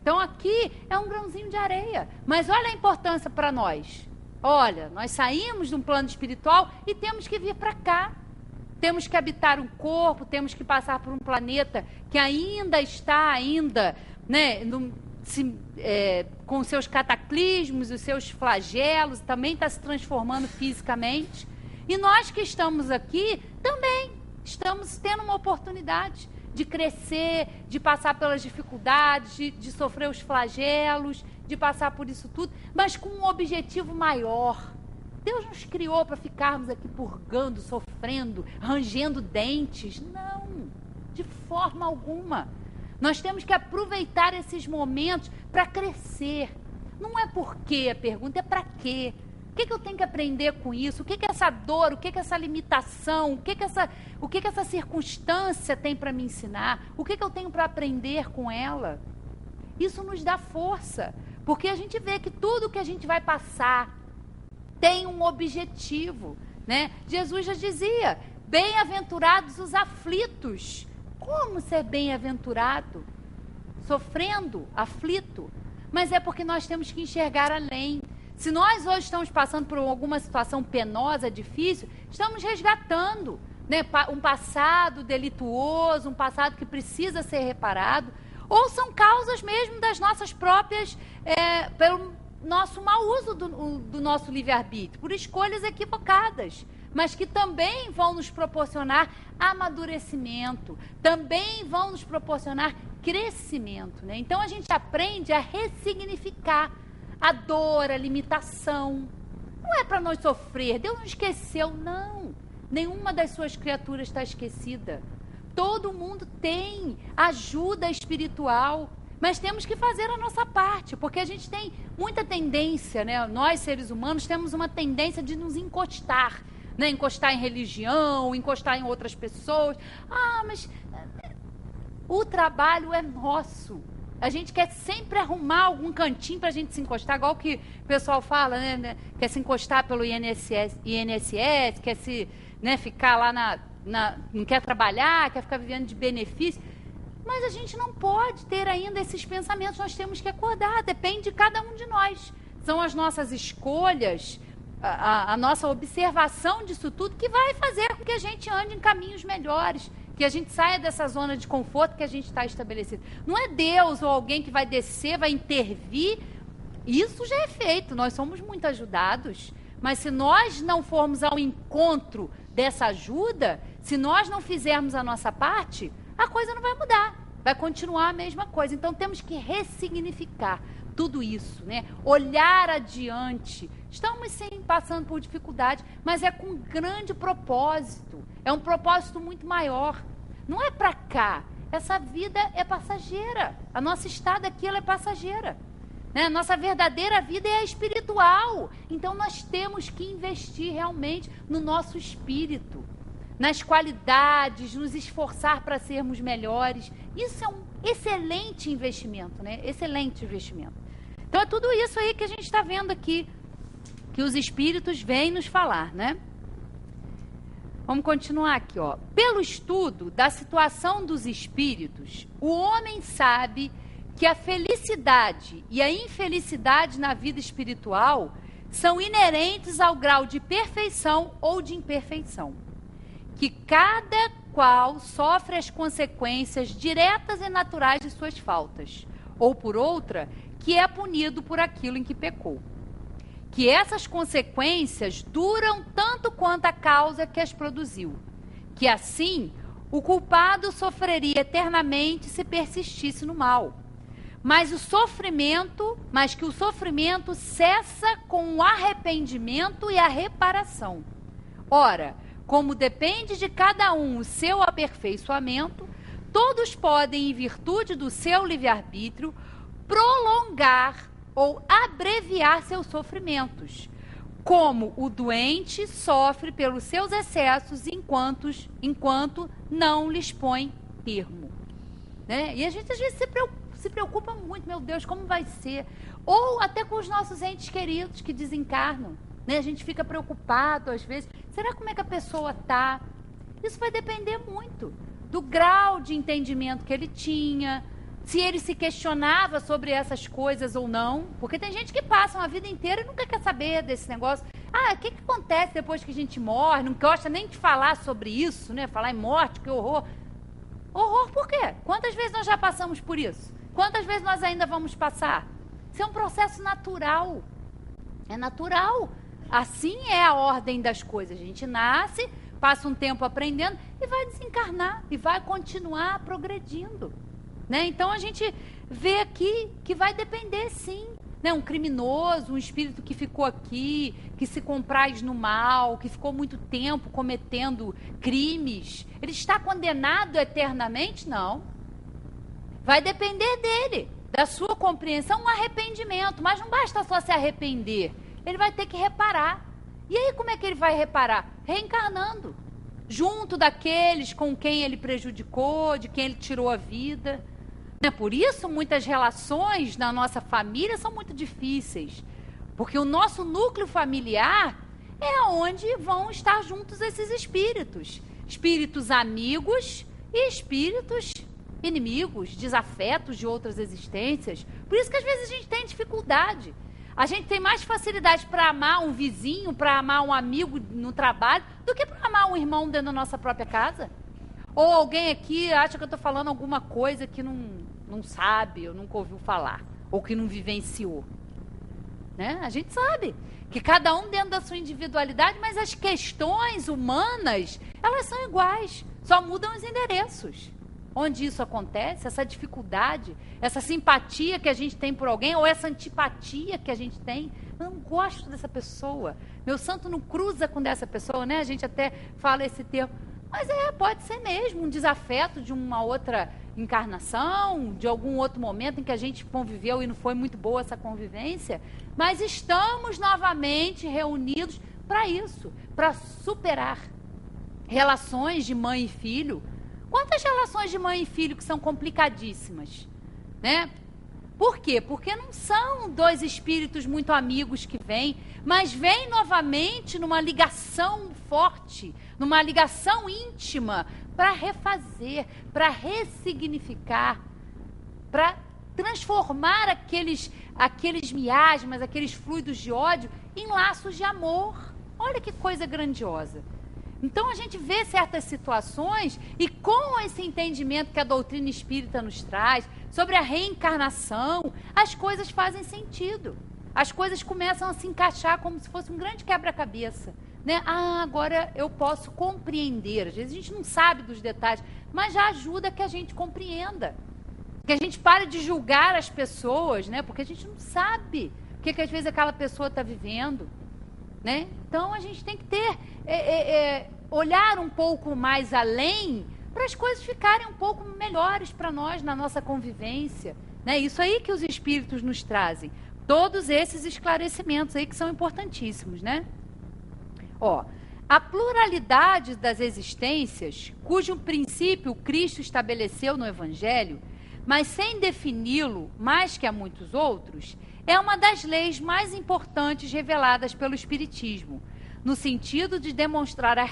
Então aqui é um grãozinho de areia. Mas olha a importância para nós. Olha, nós saímos de um plano espiritual e temos que vir para cá. Temos que habitar um corpo, temos que passar por um planeta que ainda está, né, com seus cataclismos, os seus flagelos, também está se transformando fisicamente. E nós que estamos aqui também estamos tendo uma oportunidade de crescer, de passar pelas dificuldades, de sofrer os flagelos, de passar por isso tudo, mas com um objetivo maior. Deus nos criou para ficarmos aqui purgando, sofrendo, rangendo dentes. Não, de forma alguma. Nós temos que aproveitar esses momentos para crescer. Não é por quê a pergunta, é para quê. O que eu tenho que aprender com isso? O que é essa dor? O que é essa limitação? O que essa circunstância tem para me ensinar? O que eu tenho para aprender com ela? Isso nos dá força, porque a gente vê que tudo que a gente vai passar tem um objetivo, né? Jesus já dizia, bem-aventurados os aflitos. Como ser bem-aventurado? Sofrendo, aflito. Mas é porque nós temos que enxergar além. Se nós hoje estamos passando por alguma situação penosa, difícil, estamos resgatando, né, um passado delituoso, um passado que precisa ser reparado, ou são causas mesmo das nossas próprias, pelo nosso mau uso do nosso livre-arbítrio, por escolhas equivocadas, mas que também vão nos proporcionar amadurecimento, também vão nos proporcionar crescimento, né? Então a gente aprende a ressignificar a dor, a limitação. Não é para nós sofrer, Deus não esqueceu, não. Nenhuma das suas criaturas está esquecida. Todo mundo tem ajuda espiritual, mas temos que fazer a nossa parte, porque a gente tem muita tendência, né? Nós, seres humanos, temos uma tendência de nos encostar, né? Encostar em religião, encostar em outras pessoas. Ah, mas o trabalho é nosso. A gente quer sempre arrumar algum cantinho para a gente se encostar, igual que o pessoal fala, né? Quer se encostar pelo INSS, quer se, né, ficar lá não quer trabalhar, quer ficar vivendo de benefício. Mas a gente não pode ter ainda esses pensamentos, nós temos que acordar, depende de cada um de nós. São as nossas escolhas, a nossa observação disso tudo que vai fazer com que a gente ande em caminhos melhores, que a gente saia dessa zona de conforto que a gente está estabelecido. Não é Deus ou alguém que vai descer, vai intervir. Isso já é feito, nós somos muito ajudados, Mas se nós não formos ao encontro dessa ajuda, se nós não fizermos a nossa parte, a coisa não vai mudar, vai continuar a mesma coisa. Então temos que ressignificar tudo isso, né? Olhar adiante. Estamos sim passando por dificuldade, mas é com um grande propósito. É um propósito muito maior. Não é para cá. Essa vida é passageira. A nossa estada aqui ela é passageira. Né? Nossa verdadeira vida é a espiritual. Então nós temos que investir realmente no nosso espírito, nas qualidades, nos esforçar para sermos melhores. Isso é um excelente investimento, né? Excelente investimento. Então é tudo isso aí que a gente está vendo aqui, que os espíritos vêm nos falar, né? Vamos continuar aqui, ó. Pelo estudo da situação dos espíritos, o homem sabe que a felicidade e a infelicidade na vida espiritual são inerentes ao grau de perfeição ou de imperfeição, que cada qual sofre as consequências diretas e naturais de suas faltas, ou por outra, que é punido por aquilo em que pecou. Que essas consequências duram tanto quanto a causa que as produziu, que assim o culpado sofreria eternamente se persistisse no mal, mas que o sofrimento cessa com o arrependimento e a reparação. Ora, como depende de cada um o seu aperfeiçoamento, todos podem, em virtude do seu livre-arbítrio, prolongar ou abreviar seus sofrimentos, como o doente sofre pelos seus excessos enquanto não lhes põe termo. Né? E a gente às vezes se preocupa muito, meu Deus, como vai ser? Ou até com os nossos entes queridos que desencarnam. Né? A gente fica preocupado às vezes. Será como é que a pessoa está? Isso vai depender muito do grau de entendimento que ele tinha, se ele se questionava sobre essas coisas ou não. Porque tem gente que passa uma vida inteira e nunca quer saber desse negócio. Ah, o que acontece depois que a gente morre? Não gosta nem de falar sobre isso, né? Falar em morte, que horror. Horror por quê? Quantas vezes nós já passamos por isso? Quantas vezes nós ainda vamos passar? Isso é um processo natural. É natural. Assim é a ordem das coisas. A gente nasce, passa um tempo aprendendo e vai desencarnar. E vai continuar progredindo. Né? Então a gente vê aqui que vai depender sim. Né? Um criminoso, um espírito que ficou aqui, que se compraz no mal, que ficou muito tempo cometendo crimes. Ele está condenado eternamente? Não. Vai depender dele, da sua compreensão, um arrependimento. Mas não basta só se arrepender. Ele vai ter que reparar. E aí como é que ele vai reparar? Reencarnando. Junto daqueles com quem ele prejudicou, de quem ele tirou a vida. Por isso, muitas relações na nossa família são muito difíceis. Porque o nosso núcleo familiar é onde vão estar juntos esses espíritos. Espíritos amigos e espíritos inimigos, desafetos de outras existências. Por isso que às vezes a gente tem dificuldade. A gente tem mais facilidade para amar um vizinho, para amar um amigo no trabalho, do que para amar um irmão dentro da nossa própria casa. Ou alguém aqui acha que eu estou falando alguma coisa que não sabe, ou nunca ouviu falar, ou que não vivenciou. Né? A gente sabe que cada um dentro da sua individualidade, mas as questões humanas, elas são iguais, só mudam os endereços. Onde isso acontece, essa dificuldade, essa simpatia que a gente tem por alguém, ou essa antipatia que a gente tem, eu não gosto dessa pessoa, meu santo não cruza com dessa pessoa, né? A gente até fala esse termo. Mas pode ser mesmo um desafeto de uma outra encarnação, de algum outro momento em que a gente conviveu e não foi muito boa essa convivência, mas estamos novamente reunidos para isso, para superar relações de mãe e filho. Quantas relações de mãe e filho que são complicadíssimas, né? Por quê? Porque não são dois espíritos muito amigos que vêm, mas vêm novamente numa ligação forte, numa ligação íntima, para refazer, para ressignificar, para transformar aqueles miasmas, aqueles fluidos de ódio em laços de amor. Olha que coisa grandiosa. Então a gente vê certas situações e com esse entendimento que a doutrina espírita nos traz sobre a reencarnação, as coisas fazem sentido. as coisas começam a se encaixar como se fosse um grande quebra-cabeça. Né? Ah, agora eu posso compreender. Às vezes a gente não sabe dos detalhes, mas já ajuda que a gente compreenda. Que a gente pare de julgar as pessoas, né? Porque a gente não sabe o que às vezes aquela pessoa está vivendo. Né? Então a gente tem que ter, olhar um pouco mais além para as coisas ficarem um pouco melhores para nós na nossa convivência. Né? Isso aí que os espíritos nos trazem. Todos esses esclarecimentos aí que são importantíssimos, né? Ó, a pluralidade das existências, cujo princípio Cristo estabeleceu no Evangelho, mas sem defini-lo mais que a muitos outros, é uma das leis mais importantes reveladas pelo Espiritismo, no sentido de demonstrar a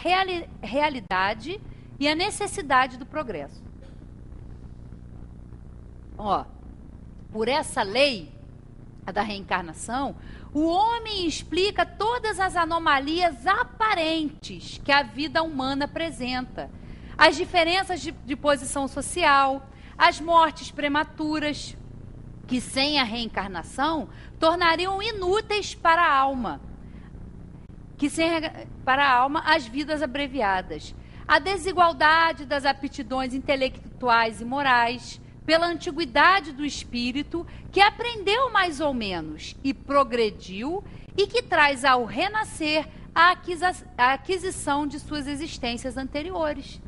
realidade e a necessidade do progresso. Ó, por essa lei, a da reencarnação, o homem explica todas as anomalias aparentes que a vida humana apresenta, as diferenças de posição social, as mortes prematuras, que sem a reencarnação tornariam inúteis para a alma, as vidas abreviadas, a desigualdade das aptidões intelectuais e morais, pela antiguidade do espírito, que aprendeu mais ou menos e progrediu, e que traz ao renascer a aquisição de suas existências anteriores.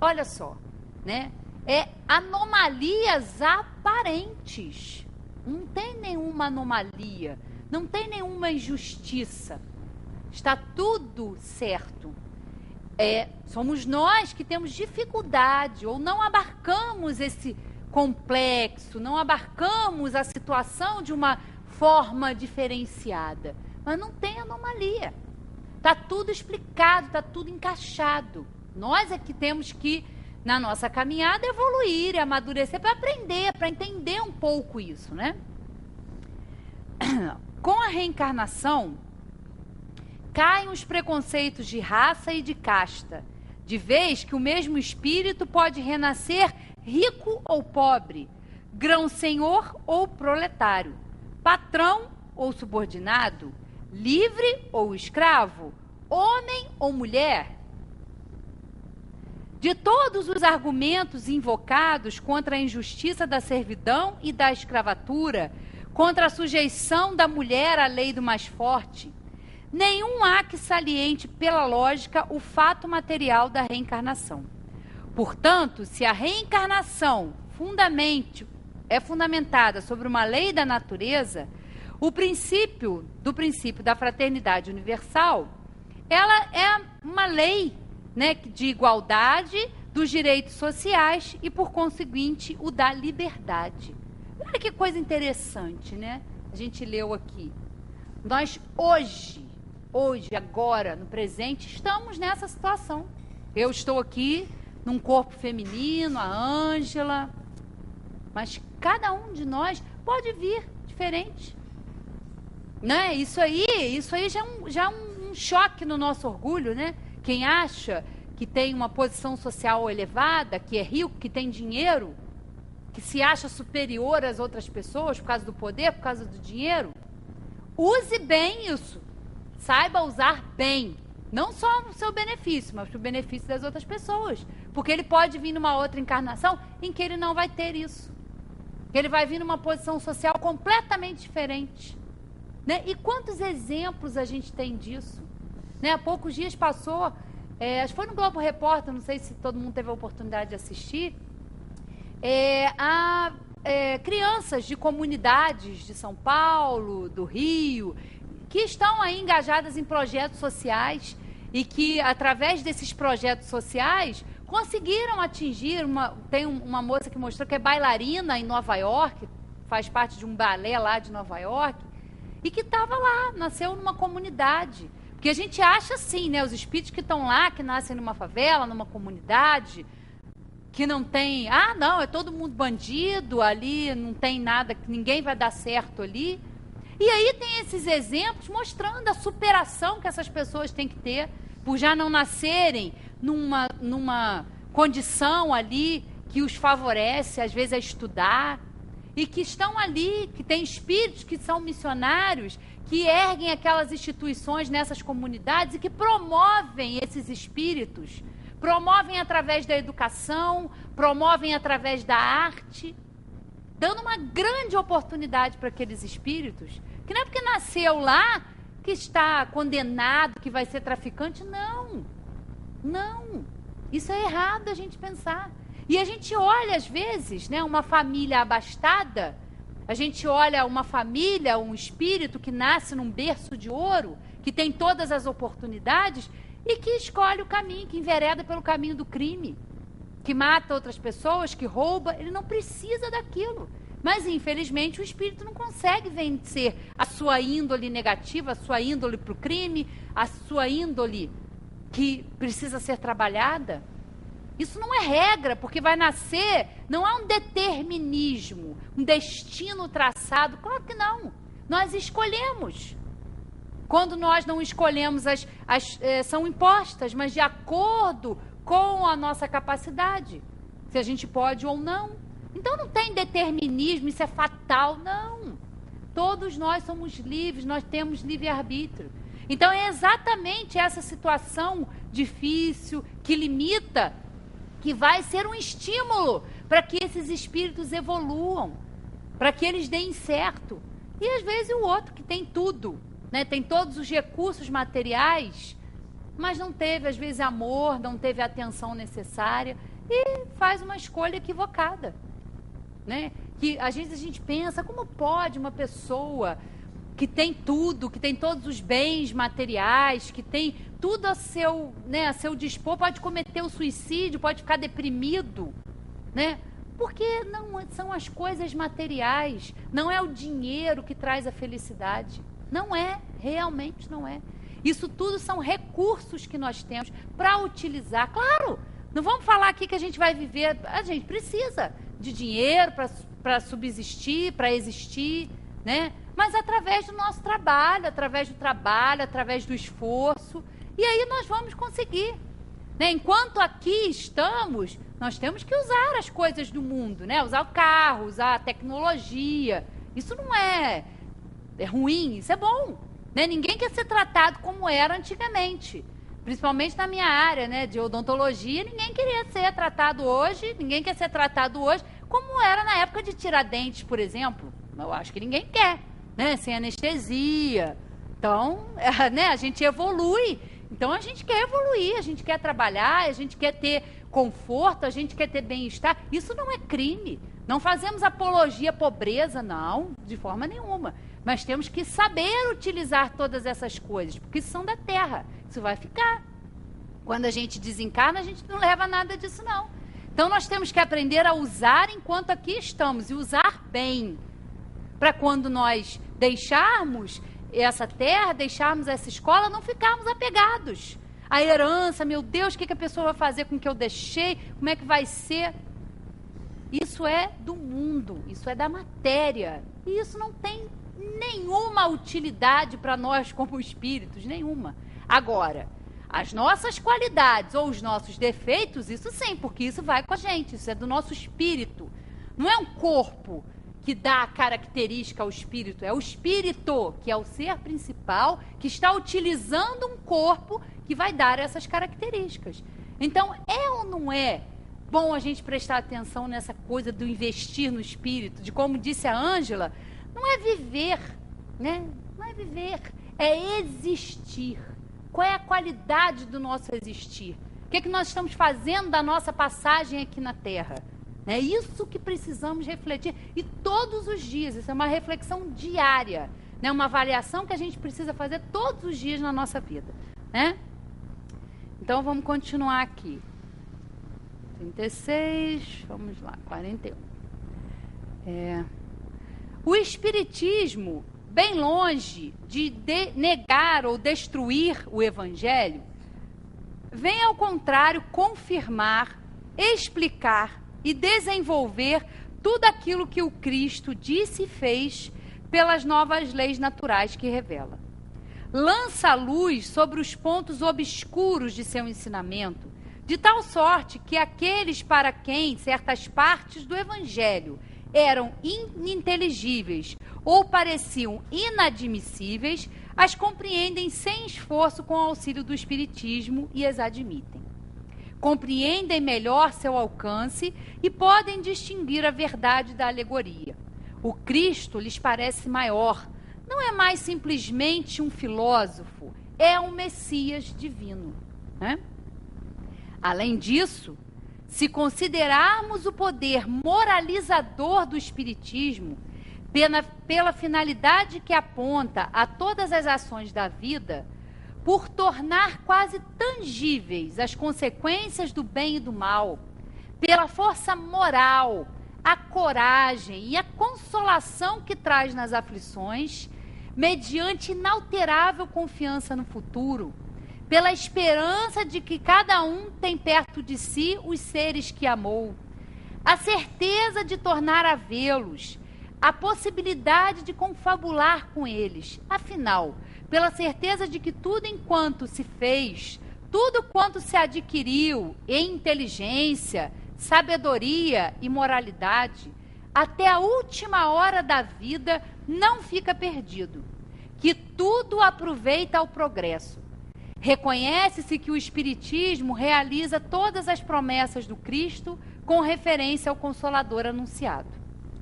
Olha só, né? Anomalias aparentes. Não tem nenhuma anomalia, não tem nenhuma injustiça. Está tudo certo. Somos nós que temos dificuldade ou não abarcamos esse complexo, não abarcamos a situação de uma forma diferenciada. Mas não tem anomalia. Está tudo explicado, está tudo encaixado. Nós é que temos que, na nossa caminhada, evoluir, amadurecer, para aprender, para entender um pouco isso, né? Com a reencarnação, caem os preconceitos de raça e de casta, de vez que o mesmo espírito pode renascer rico ou pobre, grão-senhor ou proletário, patrão ou subordinado, livre ou escravo, homem ou mulher. De todos os argumentos invocados contra a injustiça da servidão e da escravatura, contra a sujeição da mulher à lei do mais forte, nenhum há que saliente pela lógica o fato material da reencarnação. Portanto, se a reencarnação é fundamentada sobre uma lei da natureza, o princípio da fraternidade universal, ela é uma lei, né, de igualdade dos direitos sociais e, por conseguinte, o da liberdade. Olha que coisa interessante, né? A gente leu aqui. Nós hoje, agora, no presente, estamos nessa situação. Eu estou aqui num corpo feminino, a Ângela, mas cada um de nós pode vir diferente. Né? Isso aí já é um choque no nosso orgulho, né? Quem acha que tem uma posição social elevada, que é rico, que tem dinheiro, que se acha superior às outras pessoas por causa do poder, por causa do dinheiro, use bem isso. Saiba usar bem. Não só o seu benefício, mas o benefício das outras pessoas. Porque ele pode vir numa outra encarnação em que ele não vai ter isso. Que ele vai vir numa posição social completamente diferente. Né? E quantos exemplos a gente tem disso? Né? Há poucos dias passou, acho que foi no Globo Repórter, não sei se todo mundo teve a oportunidade de assistir, crianças de comunidades de São Paulo, do Rio, que estão aí engajadas em projetos sociais e que, através desses projetos sociais, conseguiram atingir, tem uma moça que mostrou que é bailarina em Nova York, faz parte de um balé lá de Nova York, e que estava lá, nasceu numa comunidade. Porque a gente acha assim, né, os espíritos que estão lá, que nascem numa favela, numa comunidade, que não tem, não, é todo mundo bandido ali, não tem nada, que ninguém vai dar certo ali. E aí tem esses exemplos mostrando a superação que essas pessoas têm que ter por já não nascerem numa condição ali que os favorece, às vezes, a estudar. e que estão ali, que tem espíritos que são missionários, que erguem aquelas instituições nessas comunidades e que promovem esses espíritos, promovem através da educação, promovem através da arte, dando uma grande oportunidade para aqueles espíritos, que não é porque nasceu lá que está condenado, que vai ser traficante, não. Não. Isso é errado a gente pensar. E a gente olha, às vezes, né, uma família abastada, a gente olha uma família, um espírito que nasce num berço de ouro, que tem todas as oportunidades e que escolhe o caminho, que envereda pelo caminho do crime, que mata outras pessoas, que rouba. Ele não precisa daquilo. Mas, infelizmente, o espírito não consegue vencer a sua índole negativa, a sua índole para o crime, a sua índole que precisa ser trabalhada. Isso não é regra, porque vai nascer, não há um determinismo, um destino traçado. Claro que não. Nós escolhemos. Quando nós não escolhemos, são impostas, mas de acordo com a nossa capacidade. Se a gente pode ou não. Então não tem determinismo, isso é fatal, não. Todos nós somos livres, nós temos livre-arbítrio. Então é exatamente essa situação difícil, que limita, que vai ser um estímulo para que esses espíritos evoluam, para que eles deem certo. E às vezes o outro que tem tudo, né, tem todos os recursos materiais, mas não teve às vezes amor, não teve a atenção necessária e faz uma escolha equivocada, né? Que às vezes a gente pensa, como pode uma pessoa que tem tudo, que tem todos os bens materiais, que tem tudo a seu, né, a seu dispor, pode cometer o suicídio, pode ficar deprimido, né? Porque não são as coisas materiais, não é o dinheiro que traz a felicidade. Não é, realmente não é. Isso tudo são recursos que nós temos para utilizar. Claro, não vamos falar aqui que a gente vai viver, a gente precisa de dinheiro para subsistir, para existir, né? Mas através do nosso trabalho, através do esforço. E aí nós vamos conseguir, né? Enquanto aqui estamos, nós temos que usar as coisas do mundo, né? Usar o carro, usar a tecnologia. Isso não é ruim, isso é bom, né? Ninguém quer ser tratado como era antigamente. Principalmente na minha área, né, de odontologia, ninguém queria ser tratado hoje, ninguém quer ser tratado hoje como era na época de Tiradentes, por exemplo. Eu acho que ninguém quer, né? Sem anestesia. Então, né, a gente evolui. Então, a gente quer evoluir, a gente quer trabalhar, a gente quer ter conforto, a gente quer ter bem-estar. Isso não é crime. Não fazemos apologia à pobreza, não, de forma nenhuma. Mas temos que saber utilizar todas essas coisas, porque são da terra. Isso vai ficar. Quando a gente desencarna, a gente não leva nada disso, não. Então, nós temos que aprender a usar enquanto aqui estamos, e usar bem. Para quando nós deixarmos essa terra, deixarmos essa escola, não ficarmos apegados. A herança, meu Deus, o que a pessoa vai fazer com o que eu deixei? Como é que vai ser? Isso é do mundo, isso é da matéria. E isso não tem nenhuma utilidade para nós como espíritos, nenhuma. Agora, as nossas qualidades ou os nossos defeitos, isso sim, porque isso vai com a gente, isso é do nosso espírito. Não é um corpo que dá a característica ao espírito, é o espírito, que é o ser principal, que está utilizando um corpo que vai dar essas características. Então, é ou não é bom a gente prestar atenção nessa coisa do investir no espírito, de como disse a Ângela, não é viver, né? Não é viver, é existir. Qual é a qualidade do nosso existir? O que é que nós estamos fazendo da nossa passagem aqui na Terra? É isso que precisamos refletir. E todos os dias, isso é uma reflexão diária, né? Uma avaliação que a gente precisa fazer todos os dias na nossa vida, né? Então, vamos continuar aqui. 36, vamos lá, 41. O Espiritismo, bem longe de negar ou destruir o Evangelho, vem, ao contrário, confirmar, explicar e desenvolver tudo aquilo que o Cristo disse e fez pelas novas leis naturais que revela. Lança luz sobre os pontos obscuros de seu ensinamento, de tal sorte que aqueles para quem certas partes do Evangelho eram ininteligíveis ou pareciam inadmissíveis, as compreendem sem esforço com o auxílio do Espiritismo e as admitem. Compreendem melhor seu alcance e podem distinguir a verdade da alegoria. O Cristo lhes parece maior. Não é mais simplesmente um filósofo, é um Messias divino, né? Além disso, se considerarmos o poder moralizador do Espiritismo, pela finalidade que aponta a todas as ações da vida, por tornar quase tangíveis as consequências do bem e do mal, pela força moral, a coragem e a consolação que traz nas aflições, mediante inalterável confiança no futuro, pela esperança de que cada um tem perto de si os seres que amou, a certeza de tornar a vê-los, a possibilidade de confabular com eles, afinal, pela certeza de que tudo enquanto se fez, tudo quanto se adquiriu em inteligência, sabedoria e moralidade, até a última hora da vida não fica perdido, que tudo aproveita ao progresso. Reconhece-se que o Espiritismo realiza todas as promessas do Cristo com referência ao Consolador anunciado.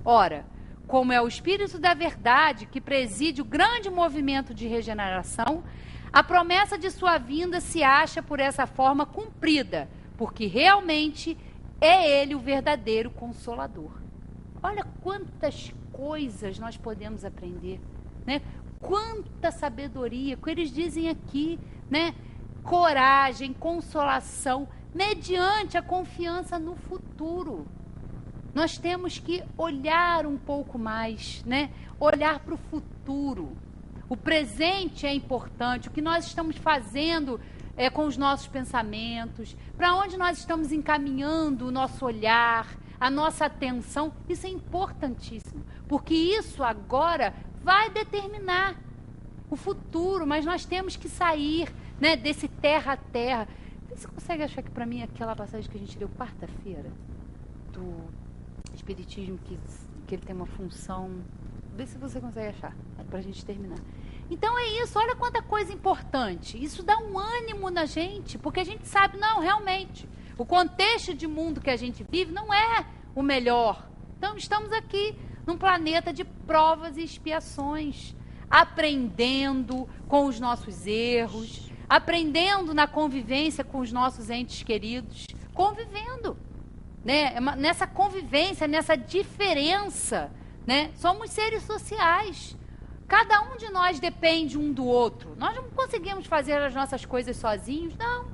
Ora, como é o Espírito da Verdade que preside o grande movimento de regeneração, a promessa de sua vinda se acha por essa forma cumprida, porque realmente é Ele o verdadeiro Consolador. Olha quantas coisas nós podemos aprender, né? Quanta sabedoria, que eles dizem aqui, né? Coragem, consolação, mediante a confiança no futuro. Nós temos que olhar um pouco mais, né? Olhar para o futuro. O presente é importante, o que nós estamos fazendo com os nossos pensamentos, para onde nós estamos encaminhando o nosso olhar, a nossa atenção, isso é importantíssimo, porque isso agora vai determinar o futuro, mas nós temos que sair, né, desse terra a terra. Você consegue achar que para mim aquela passagem que a gente leu quarta-feira, do Espiritismo, que ele tem uma função, vê se você consegue achar, para a gente terminar. Então é isso, olha quanta coisa importante. Isso dá um ânimo na gente, porque a gente sabe, não, realmente, o contexto de mundo que a gente vive não é o melhor. Então estamos aqui num planeta de provas e expiações, aprendendo com os nossos erros, aprendendo na convivência com os nossos entes queridos, convivendo, né? Nessa convivência, nessa diferença, né? Somos seres sociais. Cada um de nós depende um do outro. Nós não conseguimos fazer as nossas coisas sozinhos, não.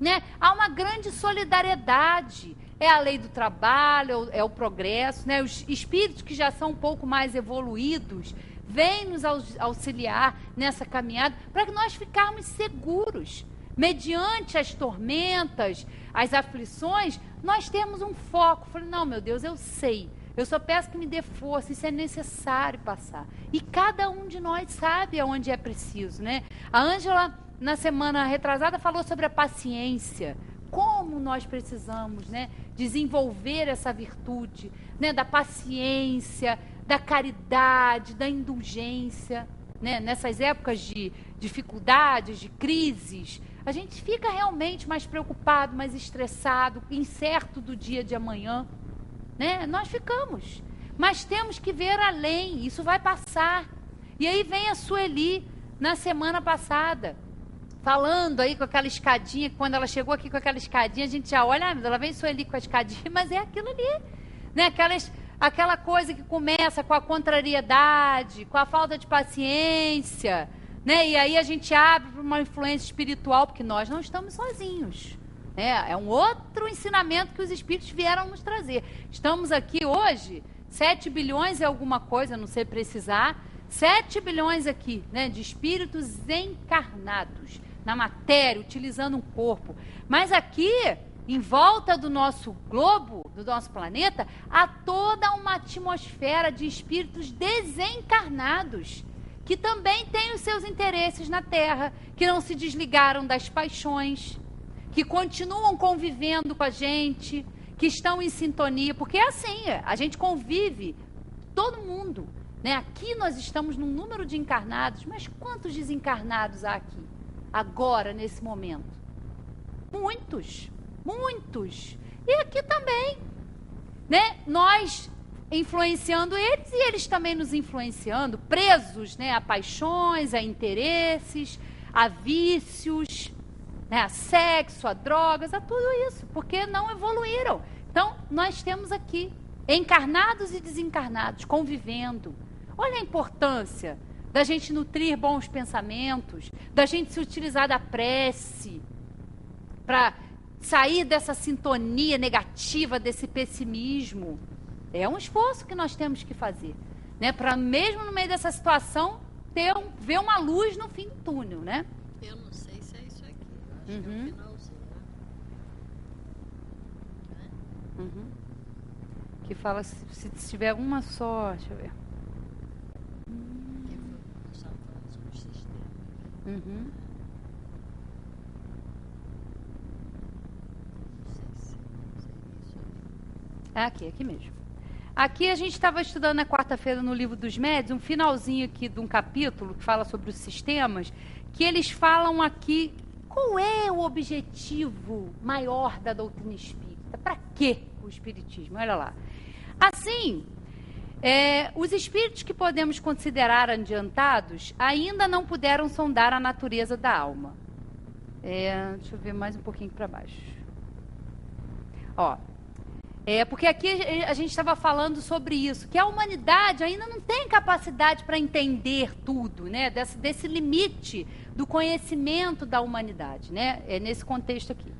Né? Há uma grande solidariedade. É a lei do trabalho, é o progresso. Né? Os espíritos que já são um pouco mais evoluídos vêm nos auxiliar nessa caminhada para que nós ficarmos seguros. Mediante as tormentas, as aflições, nós temos um foco. Falei, não, meu Deus, eu sei. Eu só peço que me dê força, isso é necessário passar. E cada um de nós sabe aonde é preciso, né? A Ângela, na semana retrasada, falou sobre a paciência. Como nós precisamos, né, desenvolver essa virtude, né, da paciência, da caridade, da indulgência, né? Nessas épocas de dificuldades, de crises, a gente fica realmente mais preocupado, mais estressado, incerto do dia de amanhã. Né? Nós ficamos, mas temos que ver além, isso vai passar. E aí vem a Sueli, na semana passada, falando aí com aquela escadinha, quando ela chegou aqui com aquela escadinha, a gente já olha, ela vem Sueli com a escadinha, mas é aquilo ali, né? Aquela coisa que começa com a contrariedade, com a falta de paciência, né? E aí a gente abre para uma influência espiritual, porque nós não estamos sozinhos. É um outro ensinamento que os espíritos vieram nos trazer. Estamos aqui hoje, 7 bilhões e alguma coisa, não sei precisar, 7 bilhões aqui, né, de espíritos encarnados na matéria, utilizando um corpo. Mas aqui, em volta do nosso globo, do nosso planeta, há toda uma atmosfera de espíritos desencarnados, que também têm os seus interesses na Terra, que não se desligaram das paixões, que continuam convivendo com a gente, que estão em sintonia, porque é assim, a gente convive, todo mundo, né? Aqui nós estamos num número de encarnados, mas quantos desencarnados há aqui, agora, nesse momento? Muitos, muitos. E aqui também, né? Nós influenciando eles e eles também nos influenciando, presos, né, a paixões, a interesses, a vícios, né, a sexo, a drogas, a tudo isso, porque não evoluíram. Então, nós temos aqui encarnados e desencarnados convivendo. Olha a importância da gente nutrir bons pensamentos, da gente se utilizar da prece para sair dessa sintonia negativa, desse pessimismo. É um esforço que nós temos que fazer, né? Para mesmo no meio dessa situação ver uma luz no fim do túnel, né? Eu não sei se é isso aqui. Eu acho que é o finalzinho, né? Que fala se tiver uma só, deixa eu ver. Nós estamos falando sobre o sistema. Não sei se é isso aí. Aqui mesmo. Aqui a gente estava estudando na quarta-feira no livro dos médiuns, um finalzinho aqui de um capítulo que fala sobre os sistemas, que eles falam aqui qual é o objetivo maior da doutrina espírita. Para que o espiritismo? Olha lá. Assim, os espíritos que podemos considerar adiantados ainda não puderam sondar a natureza da alma. Deixa eu ver mais um pouquinho para baixo. Porque aqui a gente estava falando sobre isso, que a humanidade ainda não tem capacidade para entender tudo, né? Desse limite do conhecimento da humanidade, né? É nesse contexto aqui.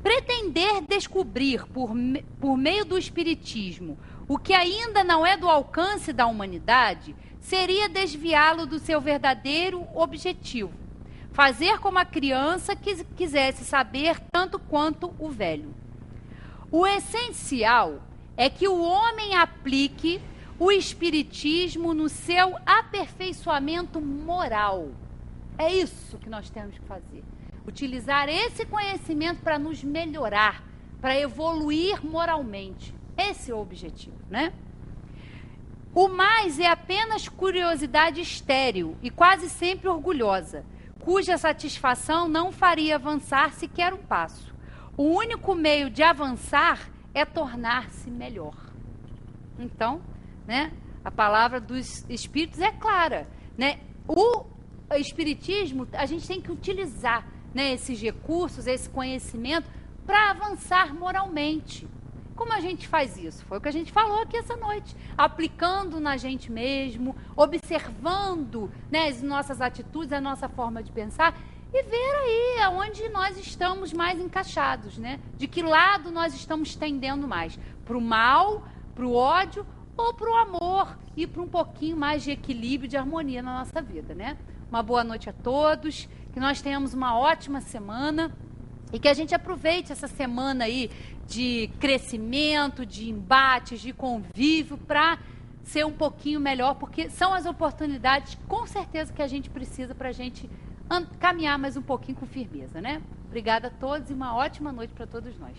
Pretender descobrir por meio do espiritismo o que ainda não é do alcance da humanidade seria desviá-lo do seu verdadeiro objetivo. Fazer como a criança que quisesse saber tanto quanto o velho. O essencial é que o homem aplique o espiritismo no seu aperfeiçoamento moral. É isso que nós temos que fazer. Utilizar esse conhecimento para nos melhorar, para evoluir moralmente. Esse é o objetivo, né? O mais é apenas curiosidade estéril e quase sempre orgulhosa, cuja satisfação não faria avançar sequer um passo. O único meio de avançar é tornar-se melhor. Então, né, a palavra dos espíritos é clara, né? O espiritismo, a gente tem que utilizar, né, esses recursos, esse conhecimento para avançar moralmente. Como a gente faz isso? Foi o que a gente falou aqui essa noite. Aplicando na gente mesmo, observando, né, as nossas atitudes, a nossa forma de pensar e ver aí aonde nós estamos mais encaixados, né? De que lado nós estamos tendendo mais? Para o mal, para o ódio ou para o amor e para um pouquinho mais de equilíbrio, de harmonia na nossa vida, né? Uma boa noite a todos, que nós tenhamos uma ótima semana e que a gente aproveite essa semana aí de crescimento, de embates, de convívio para ser um pouquinho melhor, porque são as oportunidades, com certeza, que a gente precisa para a gente caminhar mais um pouquinho com firmeza, né? Obrigada a todos e uma ótima noite para todos nós.